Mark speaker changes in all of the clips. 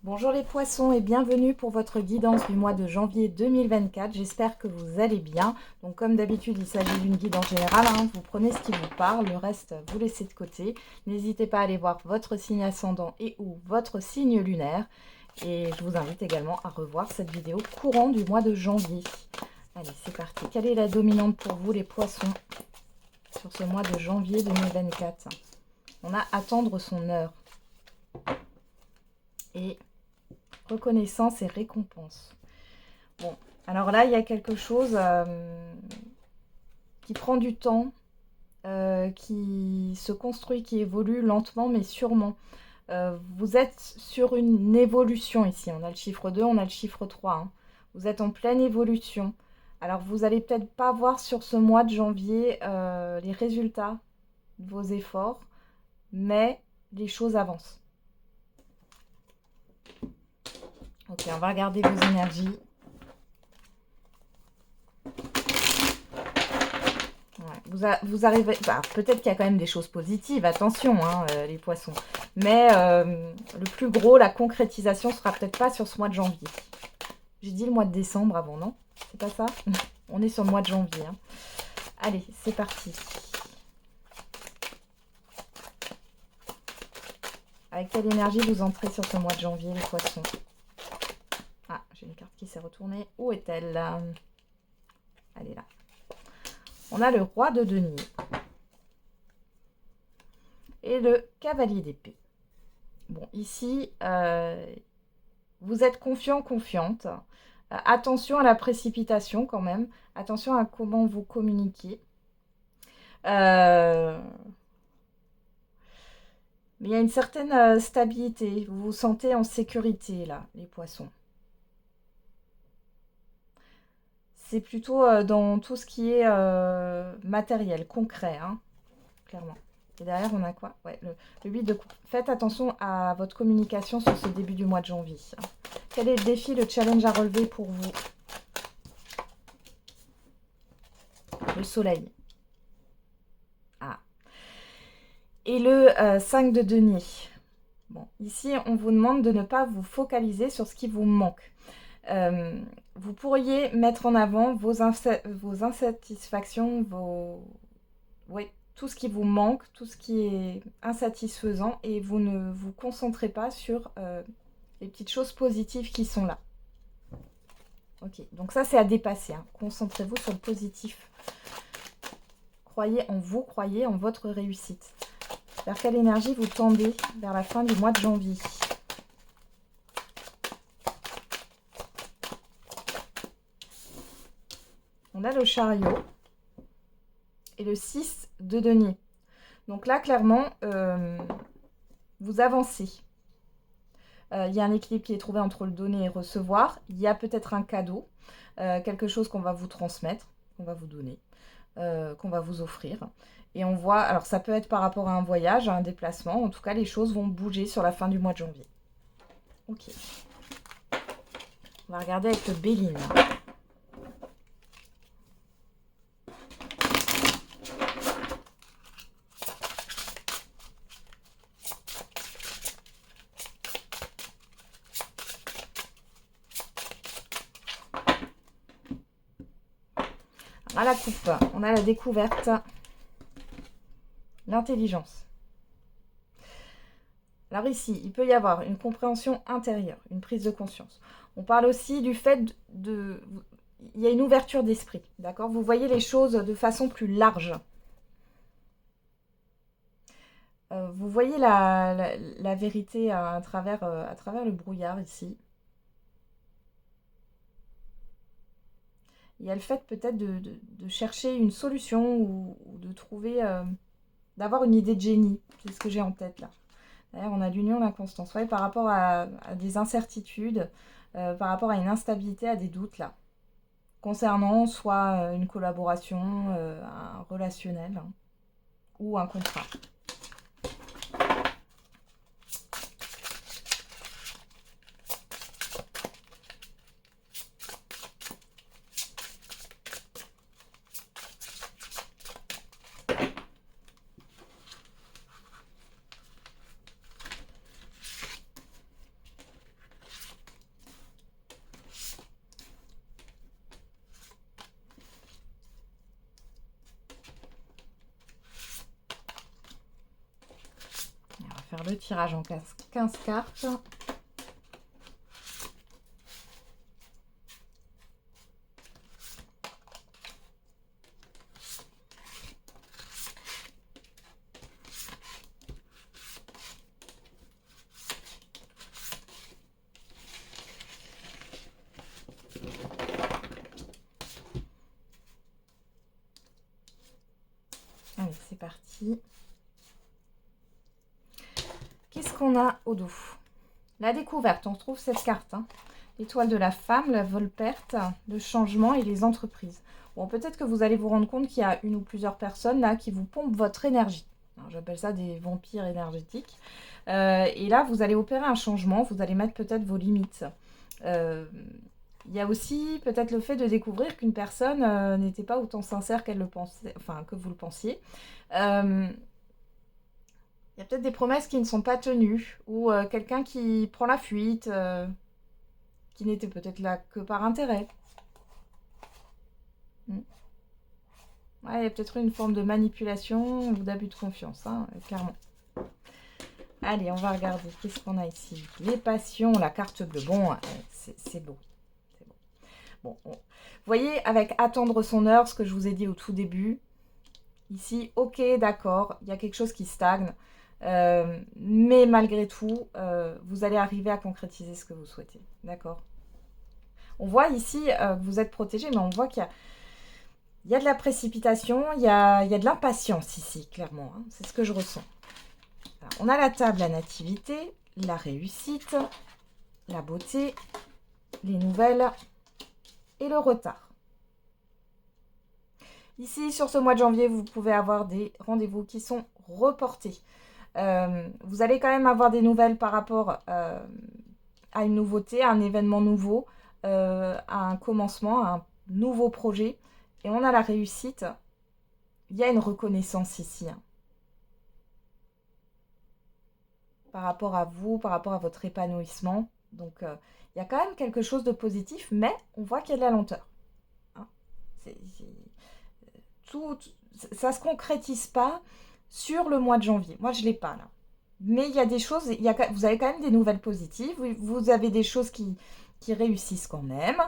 Speaker 1: Bonjour les poissons et bienvenue pour votre guidance du mois de janvier 2024. J'espère que vous allez bien. Donc comme d'habitude, il s'agit d'une guidance générale. Vous prenez ce qui vous parle, le reste vous laissez de côté. N'hésitez pas à aller voir votre signe ascendant et ou votre signe lunaire. Et je vous invite également à revoir cette vidéo courant du mois de janvier. Allez, c'est parti. Quelle est la dominante pour vous les poissons sur ce mois de janvier 2024? On a attendre son heure. Et reconnaissance et récompense. Bon, alors là, il y a quelque chose qui prend du temps, qui se construit, qui évolue lentement mais sûrement. Vous êtes sur une évolution ici. On a le chiffre 2, on a le chiffre 3. Vous êtes en pleine évolution. Alors, vous n'allez peut-être pas voir sur ce mois de janvier les résultats de vos efforts, mais les choses avancent. Ok, on va regarder vos énergies. Ouais, vous arrivez... Bah, peut-être qu'il y a quand même des choses positives, attention, les poissons. Mais le plus gros, la concrétisation, sera peut-être pas sur ce mois de janvier. J'ai dit le mois de décembre avant, non? C'est pas ça? On est sur le mois de janvier. Allez, c'est parti. Avec quelle énergie vous entrez sur ce mois de janvier, les poissons? Ah, j'ai une carte qui s'est retournée. Où est-elle? Elle est là. On a le roi de denier et le cavalier d'épée. Bon, ici, vous êtes confiant, confiante. Attention à la précipitation quand même. Attention à comment vous communiquez. Mais il y a une certaine stabilité. Vous vous sentez en sécurité là, les poissons. C'est plutôt dans tout ce qui est matériel, concret, clairement. Et derrière, on a quoi? Ouais, le 8 de coupe. Faites attention à votre communication sur ce début du mois de janvier. Quel est le défi, le challenge à relever pour vous? Le soleil. Ah. Et le 5 de denier. Bon, ici, on vous demande de ne pas vous focaliser sur ce qui vous manque. Vous pourriez mettre en avant vos insatisfactions, oui, tout ce qui vous manque, tout ce qui est insatisfaisant, et vous ne vous concentrez pas sur les petites choses positives qui sont là. Ok, donc ça c'est à dépasser. Concentrez-vous sur le positif. Croyez en vous, croyez en votre réussite. Vers quelle énergie vous tendez vers la fin du mois de janvier? On a le chariot et le 6 de denier. Donc là, clairement, vous avancez. Il y a un équilibre qui est trouvé entre le donner et recevoir. Il y a peut-être un cadeau, quelque chose qu'on va vous transmettre, qu'on va vous donner, qu'on va vous offrir. Et on voit, alors ça peut être par rapport à un voyage, à un déplacement. En tout cas, les choses vont bouger sur la fin du mois de janvier. Ok. On va regarder avec le Béline. On a la coupe, on a la découverte, l'intelligence. Alors ici, il peut y avoir une compréhension intérieure, une prise de conscience. On parle aussi du fait de... Il y a une ouverture d'esprit, d'accord? Vous voyez les choses de façon plus large. Vous voyez la vérité à travers le brouillard ici. Il y a le fait peut-être de chercher une solution ou de trouver, d'avoir une idée de génie. C'est ce que j'ai en tête là. D'ailleurs, on a l'union, l'inconstance. Ouais, par rapport à des incertitudes, par rapport à une instabilité, à des doutes là. Concernant soit une collaboration, un relationnel ou un contrat. faire le tirage en 15 cartes. Allez, c'est parti. Qu'est-ce qu'on a au dos? La découverte, on retrouve cette carte. Hein. L'étoile de la femme, la volperte, le changement et les entreprises. Bon, peut-être que vous allez vous rendre compte qu'il y a une ou plusieurs personnes là qui vous pompent votre énergie. J'appelle ça des vampires énergétiques. Et là, vous allez opérer un changement, vous allez mettre peut-être vos limites. Il y a aussi peut-être le fait de découvrir qu'une personne n'était pas autant sincère qu'elle le pensait, enfin que vous le pensiez. Il y a peut-être des promesses qui ne sont pas tenues, ou quelqu'un qui prend la fuite, qui n'était peut-être là que par intérêt. Ouais, il y a peut-être une forme de manipulation ou d'abus de confiance, hein, clairement. Allez, on va regarder. Qu'est-ce qu'on a ici? Les passions, la carte bleue. Bon, c'est beau. C'est beau. Bon, vous voyez, avec attendre son heure, ce que je vous ai dit au tout début. Ici, ok, d'accord, il y a quelque chose qui stagne. Mais malgré tout, vous allez arriver à concrétiser ce que vous souhaitez. D'accord? On voit ici que vous êtes protégé, mais on voit qu'il y a de la précipitation, il y a de l'impatience ici, clairement. Hein. C'est ce que je ressens. Alors, on a la table, la nativité, la réussite, la beauté, les nouvelles et le retard. Ici, sur ce mois de janvier, vous pouvez avoir des rendez-vous qui sont reportés. Vous allez quand même avoir des nouvelles par rapport à une nouveauté, à un événement nouveau, à un commencement, à un nouveau projet. Et on a la réussite. Il y a une reconnaissance ici. Hein. Par rapport à vous, par rapport à votre épanouissement. Donc, il y a quand même quelque chose de positif, mais on voit qu'il y a de la lenteur. Hein. Ça ne se concrétise pas sur le mois de janvier. Moi, je ne l'ai pas là. Mais il y a des choses, vous avez quand même des nouvelles positives, vous avez des choses qui réussissent quand même.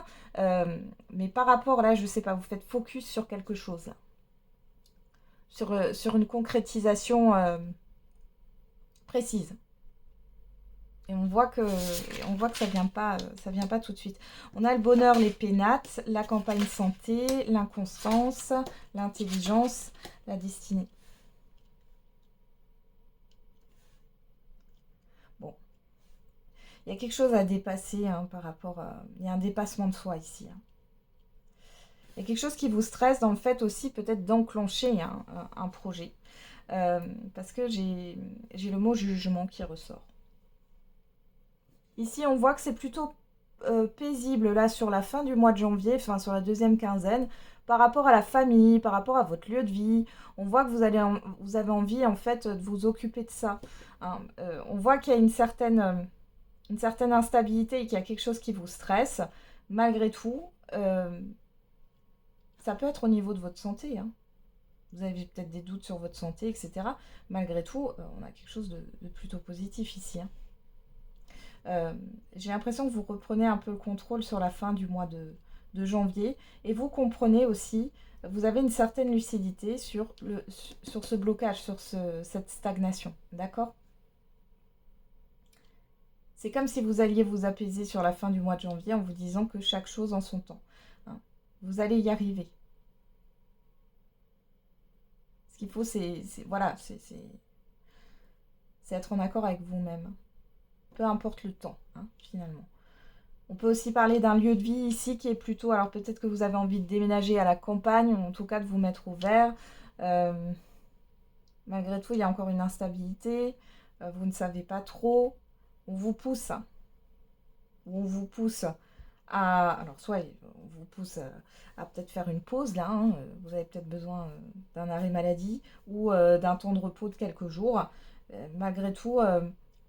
Speaker 1: Mais par rapport là, je ne sais pas, vous faites focus sur quelque chose là. Sur une concrétisation précise. Et on voit que ça vient pas tout de suite. On a le bonheur, les pénates, la campagne santé, l'inconstance, l'intelligence, la destinée. Bon. Il y a quelque chose à dépasser hein, par rapport à... Il y a un dépassement de soi ici. Hein. Il y a quelque chose qui vous stresse dans le fait aussi peut-être d'enclencher hein, un projet. Parce que j'ai le mot jugement qui ressort. Ici, on voit que c'est plutôt paisible là sur la fin du mois de janvier, enfin sur la deuxième quinzaine, par rapport à la famille, par rapport à votre lieu de vie. On voit que vous avez envie en fait de vous occuper de ça. Hein. On voit qu'il y a une certaine instabilité et qu'il y a quelque chose qui vous stresse. Malgré tout, ça peut être au niveau de votre santé. Hein. Vous avez peut-être des doutes sur votre santé, etc. Malgré tout, on a quelque chose de plutôt positif ici. Hein. J'ai l'impression que vous reprenez un peu le contrôle sur la fin du mois de janvier et vous comprenez aussi, vous avez une certaine lucidité sur ce blocage, sur cette stagnation, d'accord? C'est comme si vous alliez vous apaiser sur la fin du mois de janvier en vous disant que chaque chose en son temps. Hein. Vous allez y arriver. Ce qu'il faut, c'est être en accord avec vous-même. Peu importe le temps, hein, finalement. On peut aussi parler d'un lieu de vie ici qui est plutôt... Alors peut-être que vous avez envie de déménager à la campagne, ou en tout cas de vous mettre au vert. Malgré tout, il y a encore une instabilité. Vous ne savez pas trop. On vous pousse. Hein. On vous pousse à... Alors soit on vous pousse à peut-être faire une pause là. Hein, vous avez peut-être besoin d'un arrêt maladie ou d'un temps de repos de quelques jours. Malgré tout...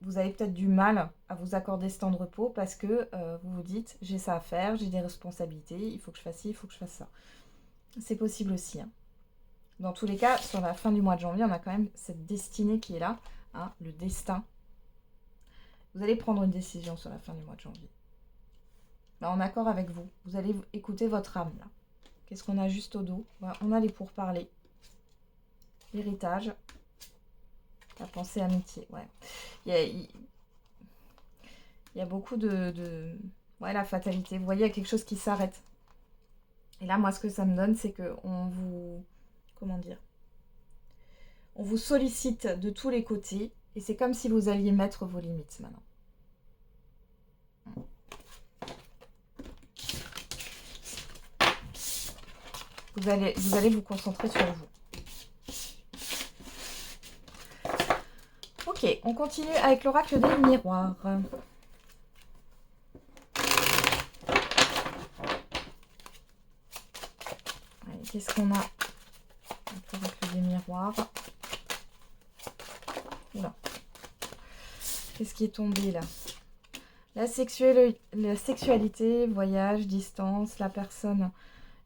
Speaker 1: vous avez peut-être du mal à vous accorder ce temps de repos parce que vous vous dites j'ai ça à faire, j'ai des responsabilités, il faut que je fasse ci, il faut que je fasse ça. C'est possible aussi. Hein. Dans tous les cas, sur la fin du mois de janvier, on a quand même cette destinée qui est là hein, le destin. Vous allez prendre une décision sur la fin du mois de janvier. En accord avec vous. Vous allez écouter votre âme là. Qu'est-ce qu'on a juste au dos? On a les pourparlers. L'héritage. La pensée amitié. Ouais. Il y a beaucoup de... Ouais, la fatalité. Vous voyez, il y a quelque chose qui s'arrête. Et là, moi, ce que ça me donne, c'est qu'on vous... Comment dire? On vous sollicite de tous les côtés. Et c'est comme si vous alliez mettre vos limites maintenant. Vous allez vous concentrer sur vous. Ok, on continue avec l'oracle des miroirs. Qu'est-ce qu'on a avec l'oracle des miroirs? Oula. Qu'est-ce qui est tombé là? La sexualité, voyage, distance, la personne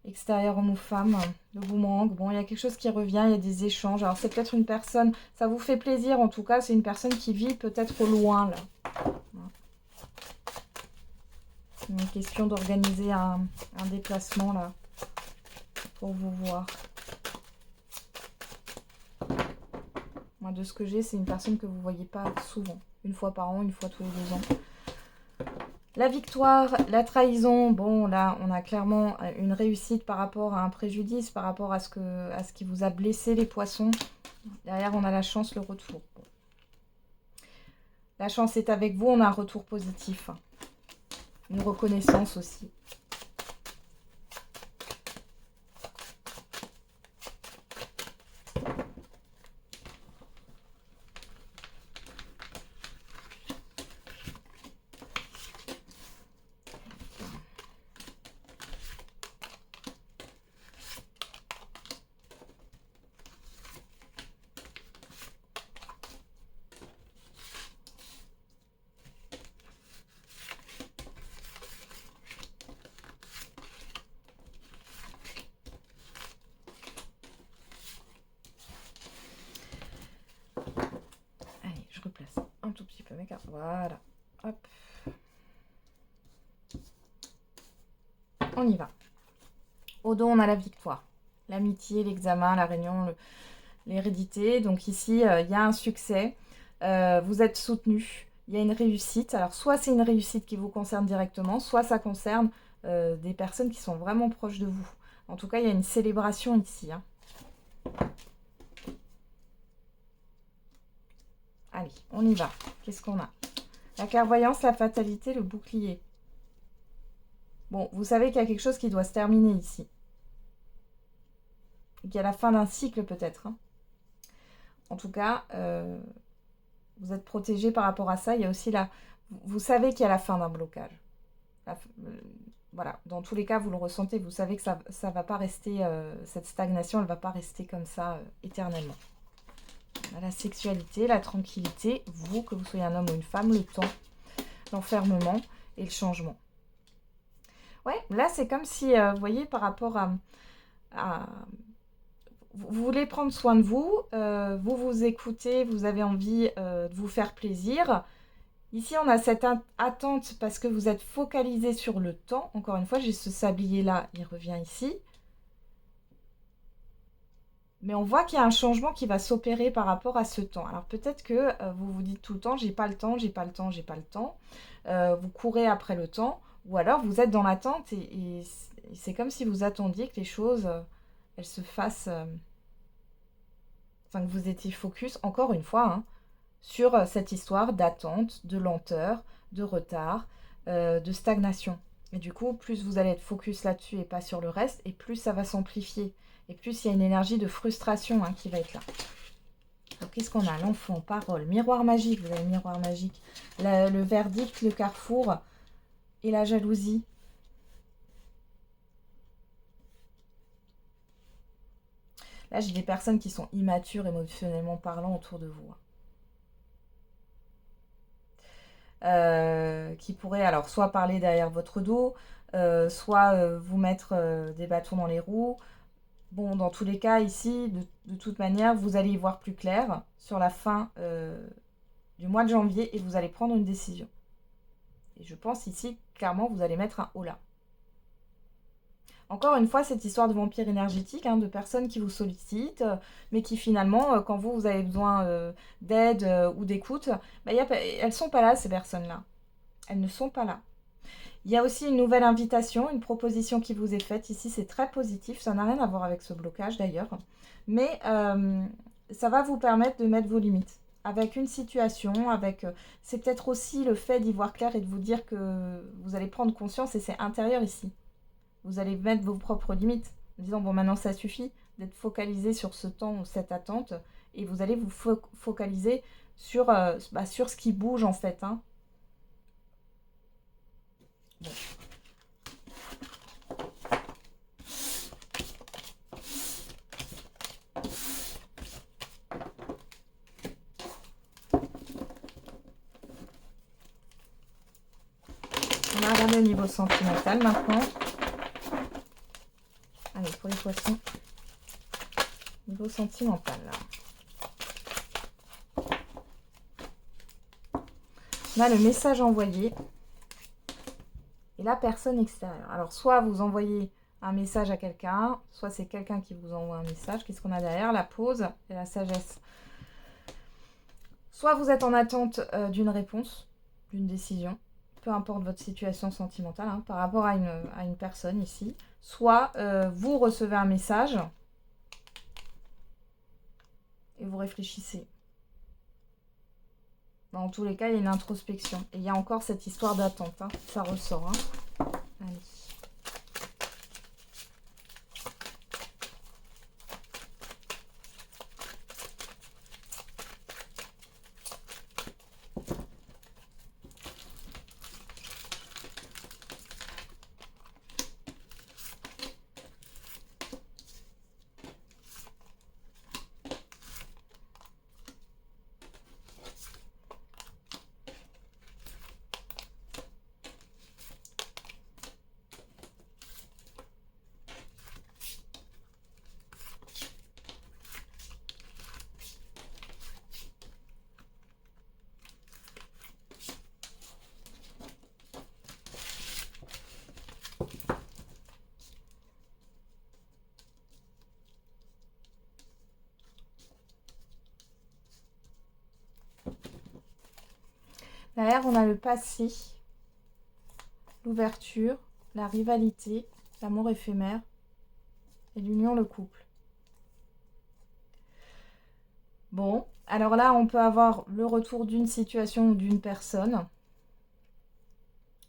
Speaker 1: extérieure homme ou femme, le vous manque. Bon, il y a quelque chose qui revient, il y a des échanges. Alors, c'est peut-être une personne, ça vous fait plaisir en tout cas, c'est une personne qui vit peut-être au loin là. Il est question d'organiser un déplacement là pour vous voir. Moi, de ce que j'ai, c'est une personne que vous ne voyez pas souvent. Une fois par an, une fois tous les 2 ans. La victoire, la trahison, bon là on a clairement une réussite par rapport à un préjudice, par rapport à ce qui vous a blessé les poissons. Derrière on a la chance, le retour. Bon. La chance est avec vous, on a un retour positif. Une reconnaissance aussi. Un tout petit peu mes cartes. Voilà. Hop. On y va. Au dos, on a la victoire. L'amitié, l'examen, la réunion, l'hérédité. Donc ici, il y a un succès. Vous êtes soutenu. Il y a une réussite. Alors, soit c'est une réussite qui vous concerne directement, soit ça concerne des personnes qui sont vraiment proches de vous. En tout cas, il y a une célébration ici. Hein. Allez, on y va. Qu'est-ce qu'on a? La clairvoyance, la fatalité, le bouclier. Bon, vous savez qu'il y a quelque chose qui doit se terminer ici. Qu'il y a la fin d'un cycle peut-être. Hein. En tout cas, vous êtes protégé par rapport à ça. Il y a aussi la... Vous savez qu'il y a la fin d'un blocage. Voilà, dans tous les cas, vous le ressentez. Vous savez que ça ne va pas rester... cette stagnation, elle ne va pas rester comme ça éternellement. La sexualité, la tranquillité, vous, que vous soyez un homme ou une femme, le temps, l'enfermement et le changement. Ouais, là, c'est comme si, vous voyez, par rapport à vous voulez prendre soin de vous, vous vous écoutez, vous avez envie de vous faire plaisir. Ici, on a cette attente parce que vous êtes focalisé sur le temps. Encore une fois, j'ai ce sablier-là, il revient ici. Mais on voit qu'il y a un changement qui va s'opérer par rapport à ce temps. Alors peut-être que vous vous dites tout le temps, j'ai pas le temps, j'ai pas le temps, j'ai pas le temps. Vous courez après le temps. Ou alors vous êtes dans l'attente et c'est comme si vous attendiez que les choses, elles se fassent... Enfin, que vous étiez focus, encore une fois, hein, sur cette histoire d'attente, de lenteur, de retard, de stagnation. Et du coup, plus vous allez être focus là-dessus et pas sur le reste, et plus ça va s'amplifier. Et plus il y a une énergie de frustration hein, qui va être là. Alors, qu'est-ce qu'on a? L'enfant, parole, miroir magique, vous avez le miroir magique, le verdict, le carrefour et la jalousie. Là, j'ai des personnes qui sont immatures émotionnellement parlant autour de vous. Qui pourraient alors soit parler derrière votre dos, soit vous mettre des bâtons dans les roues. bon, dans tous les cas, ici, de toute manière, vous allez y voir plus clair sur la fin du mois de janvier et vous allez prendre une décision. Et je pense ici, clairement, vous allez mettre un holà. Encore une fois, cette histoire de vampire énergétique, hein, de personnes qui vous sollicitent, mais qui finalement, quand vous avez besoin d'aide ou d'écoute, bah, elles ne sont pas là, ces personnes-là. Elles ne sont pas là. Il y a aussi une nouvelle invitation, une proposition qui vous est faite. Ici, c'est très positif. Ça n'a rien à voir avec ce blocage d'ailleurs. Mais ça va vous permettre de mettre vos limites. Avec une situation, c'est peut-être aussi le fait d'y voir clair et de vous dire que vous allez prendre conscience, et c'est intérieur ici. Vous allez mettre vos propres limites, en disant, bon, maintenant ça suffit d'être focalisé sur ce temps ou cette attente, et vous allez vous focaliser sur ce qui bouge en fait. Hein. Bon. On va regarder au niveau sentimental maintenant. Allez, pour les poissons, niveau sentimental. On a le message envoyé et la personne extérieure. Alors, soit vous envoyez un message à quelqu'un, soit c'est quelqu'un qui vous envoie un message. Qu'est-ce qu'on a derrière? La pause et la sagesse. Soit vous êtes en attente d'une réponse, d'une décision, peu importe votre situation sentimentale, hein, par rapport à une personne ici. Soit vous recevez un message et vous réfléchissez. Dans tous les cas, il y a une introspection. Et il y a encore cette histoire d'attente. Hein, ça ressort. Hein. Allez. Derrière, on a le passé, l'ouverture, la rivalité, l'amour éphémère et l'union, le couple. Bon, alors là, on peut avoir le retour d'une situation ou d'une personne.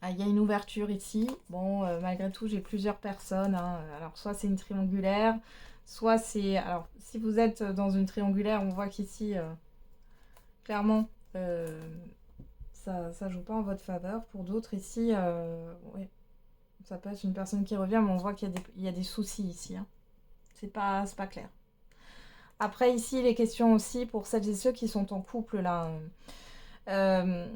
Speaker 1: Ah, il y a une ouverture ici. Bon, malgré tout, j'ai plusieurs personnes. Hein. Alors, soit c'est une triangulaire, soit c'est... Alors, si vous êtes dans une triangulaire, on voit qu'ici, clairement... ça joue pas en votre faveur. Pour d'autres ici, ouais, ça peut être une personne qui revient, mais on voit qu'il y a des soucis ici. Hein. C'est pas clair. Après, ici, il est question aussi pour celles et ceux qui sont en couple, là, de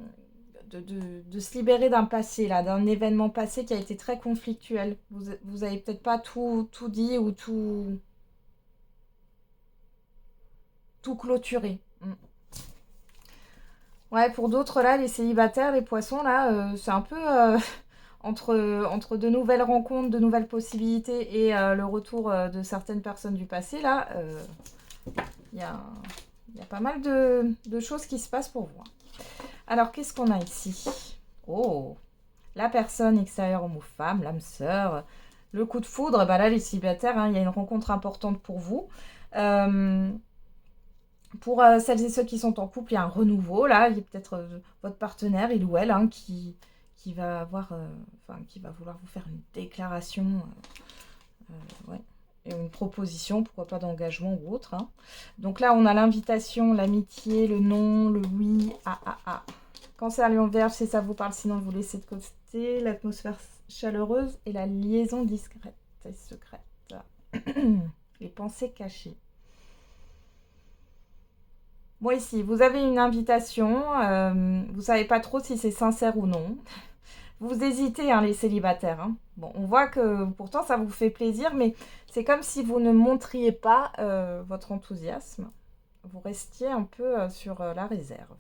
Speaker 1: se libérer d'un passé, là, d'un événement passé qui a été très conflictuel. Vous avez peut-être pas tout dit ou tout clôturé. Ouais, pour d'autres, là, les célibataires, les poissons, là, c'est un peu entre de nouvelles rencontres, de nouvelles possibilités et le retour de certaines personnes du passé, là, il y a pas mal de choses qui se passent pour vous. Alors, qu'est-ce qu'on a ici? Oh, la personne extérieure homme ou femme, l'âme sœur, le coup de foudre, bah là, les célibataires, hein, il y a une rencontre importante pour vous. Pour celles et ceux qui sont en couple, il y a un renouveau, là, il y a peut-être votre partenaire, il ou elle, hein, qui va avoir, qui va vouloir vous faire une déclaration, ouais, et une proposition, pourquoi pas d'engagement ou autre. Hein. Donc là, on a l'invitation, l'amitié, le non, le oui, Cancer, Lion, Vierge, si ça vous parle, sinon vous laissez de côté, l'atmosphère chaleureuse et la liaison discrète et secrète. Les pensées cachées. Bon, ici, vous avez une invitation, vous savez pas trop si c'est sincère ou non. Vous hésitez, hein, les célibataires. Hein. Bon, on voit que pourtant ça vous fait plaisir, mais C'est comme si vous ne montriez pas votre enthousiasme. Vous restiez un peu sur la réserve.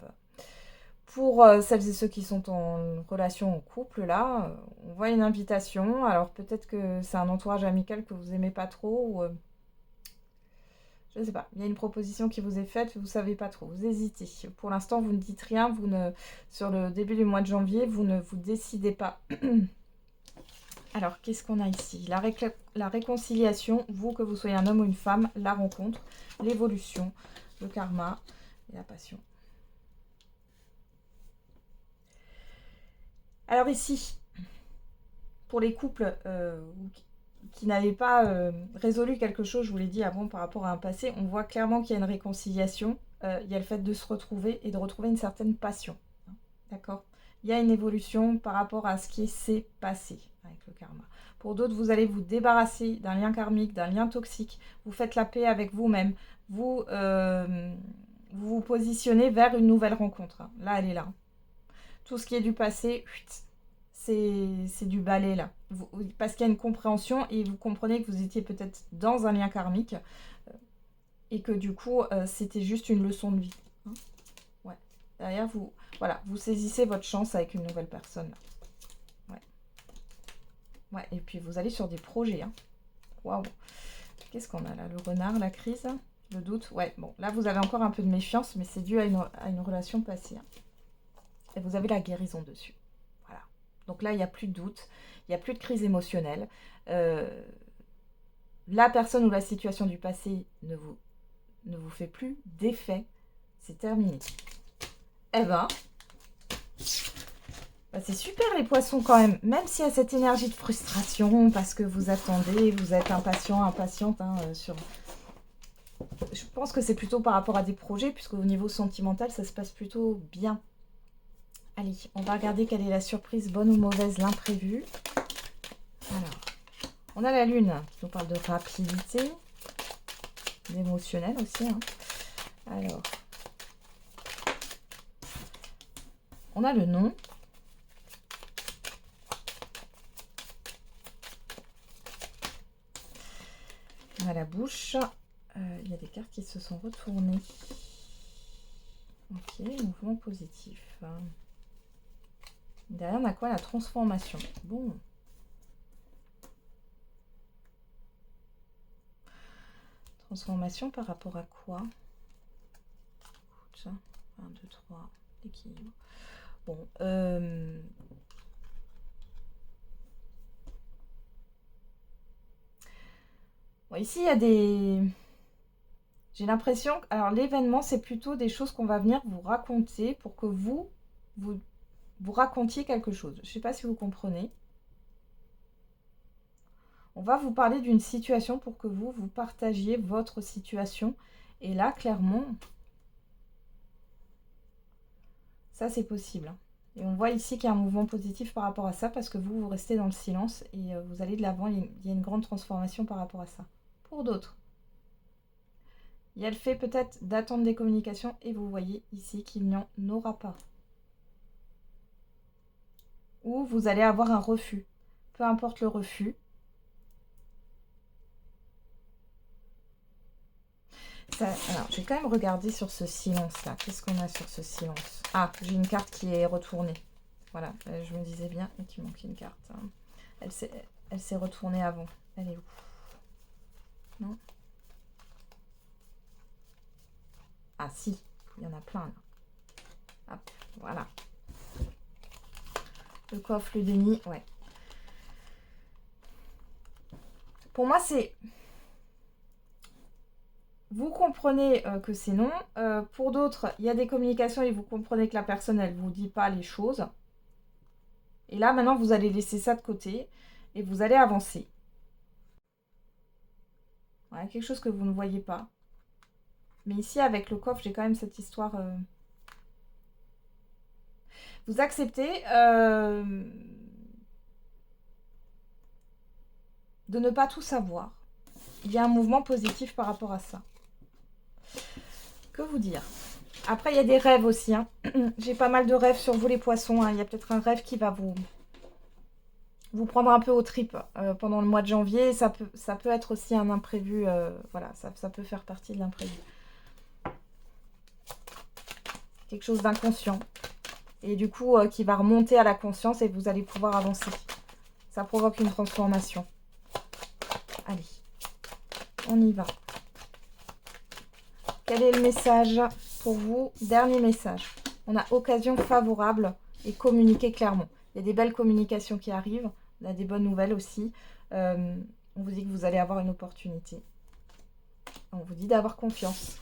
Speaker 1: Pour celles et ceux qui sont en relation en couple, là, on voit une invitation. Alors peut-être que c'est un entourage amical que vous aimez pas trop, ou je ne sais pas. Il y a une proposition qui vous est faite, vous ne savez pas trop, vous hésitez. Pour l'instant, vous ne dites rien, sur le début du mois de janvier, vous ne vous décidez pas. Alors, qu'est-ce qu'on a ici? La réconciliation, vous, que vous soyez un homme ou une femme, la rencontre, l'évolution, le karma et la passion. Alors ici, pour les couples qui n'avaient pas résolu quelque chose, je vous l'ai dit avant, par rapport à un passé, on voit clairement qu'il y a une réconciliation. Il y a le fait de se retrouver et de retrouver une certaine passion. D'accord? Il y a une évolution par rapport à ce qui s'est passé avec le karma. Pour d'autres, vous allez vous débarrasser d'un lien karmique, d'un lien toxique. Vous faites la paix avec vous-même. Vous vous positionnez vers une nouvelle rencontre. Là, elle est là. Tout ce qui est du passé, c'est du balai là. Parce qu'il y a une compréhension et vous comprenez que vous étiez peut-être dans un lien karmique et que du coup, c'était juste une leçon de vie. Hein, ouais. Derrière, voilà, vous saisissez votre chance avec une nouvelle personne. Là. Ouais. Ouais, et puis vous allez sur des projets. Hein. Waouh. Qu'est-ce qu'on a là? Le renard, la crise, le doute. Ouais, bon, là vous avez encore un peu de méfiance, mais c'est dû à une relation passée. Hein. Et vous avez la guérison dessus. Voilà. Donc là, il n'y a plus de doute, il n'y a plus de crise émotionnelle. La personne ou la situation du passé ne vous fait plus d'effet. C'est terminé. Eh ben, c'est super les poissons quand même. Même s'il y a cette énergie de frustration parce que vous attendez, vous êtes impatient, impatiente Je pense que c'est plutôt par rapport à des projets, puisque au niveau sentimental, ça se passe plutôt bien. Allez, on va regarder quelle est la surprise, bonne ou mauvaise, l'imprévu. Alors, on a la lune qui nous parle de rapidité, d'émotionnel aussi. Hein. Alors, on a le nom. On a la bouche. Il y a des cartes qui se sont retournées. Ok, mouvement positif. Derrière, on a quoi? La transformation. Bon. Transformation par rapport à quoi? 1, 2, 3, l'équilibre. Bon. Bon, ici, il y a des... J'ai l'impression... Alors, l'événement, c'est plutôt des choses qu'on va venir vous raconter pour que vous racontiez quelque chose. Je ne sais pas si vous comprenez. On va vous parler d'une situation pour que vous partagiez votre situation. Et là, clairement, ça, c'est possible. Et on voit ici qu'il y a un mouvement positif par rapport à ça parce que vous restez dans le silence et vous allez de l'avant. Il y a une grande transformation par rapport à ça. Pour d'autres, il y a le fait peut-être d'attendre des communications et vous voyez ici qu'il n'y en aura pas. Ou vous allez avoir un refus. Peu importe le refus. Alors, je vais quand même regarder sur ce silence-là. Qu'est-ce qu'on a sur ce silence? Ah, j'ai une carte qui est retournée. Voilà, je me disais bien qu'il manquait une carte. Hein. Elle s'est retournée avant. Elle est où? Non? Ah si, il y en a plein là. Hop, voilà. Le coffre, le déni, ouais. Pour moi, c'est... Vous comprenez que c'est non. Pour d'autres, il y a des communications et vous comprenez que la personne, elle ne vous dit pas les choses. Et là, maintenant, vous allez laisser ça de côté et vous allez avancer. Voilà, quelque chose que vous ne voyez pas. Mais ici, avec le coffre, j'ai quand même cette histoire... Vous acceptez de ne pas tout savoir. Il y a un mouvement positif par rapport à ça. Que vous dire? Après, il y a des rêves aussi. Hein. J'ai pas mal de rêves sur vous, les poissons. Hein. Il y a peut-être un rêve qui va vous vous prendre un peu aux tripes pendant le mois de janvier. Ça peut être aussi un imprévu. Voilà, ça peut faire partie de l'imprévu. Quelque chose d'inconscient. Et du coup, qui va remonter à la conscience et vous allez pouvoir avancer. Ça provoque une transformation. Allez, on y va. Quel est le message pour vous? Dernier message. On a occasion favorable et communiquer clairement. Il y a des belles communications qui arrivent. On a des bonnes nouvelles aussi. On vous dit que vous allez avoir une opportunité. On vous dit d'avoir confiance.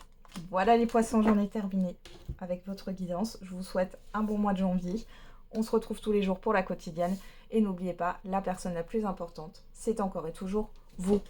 Speaker 1: Voilà les poissons, j'en ai terminé avec votre guidance. Je vous souhaite un bon mois de janvier. On se retrouve tous les jours pour la quotidienne. Et n'oubliez pas, la personne la plus importante, c'est encore et toujours vous.